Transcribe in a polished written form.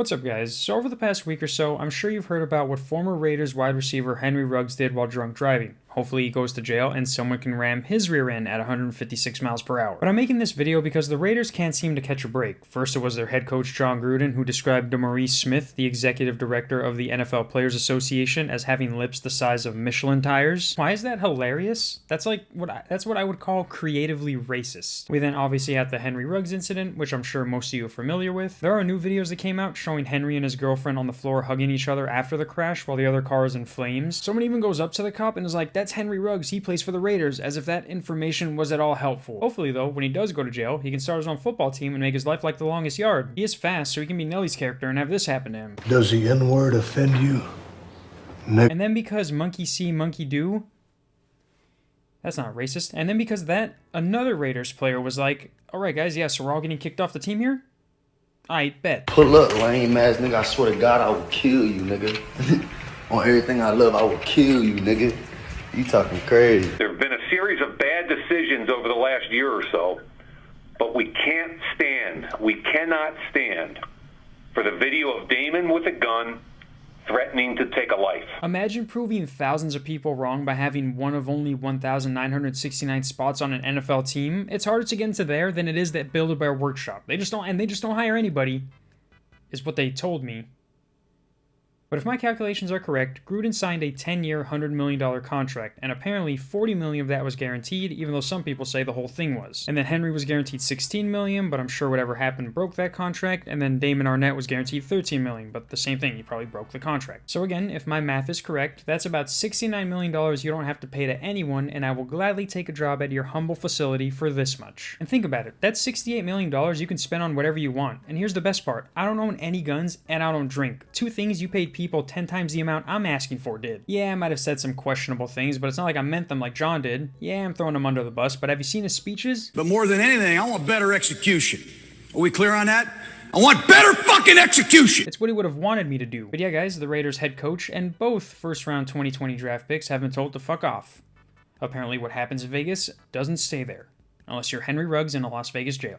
What's up, guys? So over the past week or so, I'm sure you've heard about what former Raiders wide receiver Henry Ruggs did while drunk driving. Hopefully he goes to jail and someone can ram his rear end at 156 miles per hour. But I'm making this video because the Raiders can't seem to catch a break. First it was their head coach John Gruden, who described DeMaurice Smith, the executive director of the NFL Players Association, as having lips the size of Michelin tires. Why is that hilarious? That's what I would call creatively racist. We then obviously had the Henry Ruggs incident, which I'm sure most of you are familiar with. There are new videos that came out showing Henry and his girlfriend on the floor hugging each other after the crash while the other car is in flames. Someone even goes up to the cop and is like, "That's Henry Ruggs, he plays for the Raiders," as if that information was at all helpful. Hopefully though, when he does go to jail, he can start his own football team and make his life like the longest yard. He is fast, so he can be Nelly's character and have this happen to him. Does the N-word offend you? And then because monkey see, monkey do, that's not racist. And then because that, another Raiders player was like, "Alright guys, yeah, so we're all getting kicked off the team here? I bet." Pull up, lame ass nigga. I swear to God, I will kill you, nigga. On everything I love, I will kill you, nigga. You talking crazy. There have been a series of bad decisions over the last year or so, but we cannot stand for the video of Damon with a gun threatening to take a life. Imagine proving thousands of people wrong by having one of only 1,969 spots on an NFL team. It's harder to get into there than it is that Build-A-Bear workshop. They just don't hire anybody, is what they told me. But if my calculations are correct, Gruden signed a 10-year, $100 million contract, and apparently $40 million of that was guaranteed, even though some people say the whole thing was. And then Henry was guaranteed $16 million, but I'm sure whatever happened broke that contract, and then Damon Arnett was guaranteed $13 million, but the same thing, he probably broke the contract. So again, if my math is correct, that's about $69 million you don't have to pay to anyone, and I will gladly take a job at your humble facility for this much. And think about it, that's $68 million you can spend on whatever you want. And here's the best part, I don't own any guns, and I don't drink. Two things you paid people 10 times the amount I'm asking for did. Yeah, I might have said some questionable things, but it's not like I meant them like John did. Yeah, I'm throwing him under the bus, but have you seen his speeches? But more than anything, I want better execution. Are we clear on that? I want better fucking execution! It's what he would have wanted me to do. But yeah, guys, the Raiders head coach and both first-round 2020 draft picks have been told to fuck off. Apparently what happens in Vegas doesn't stay there. Unless you're Henry Ruggs in a Las Vegas jail.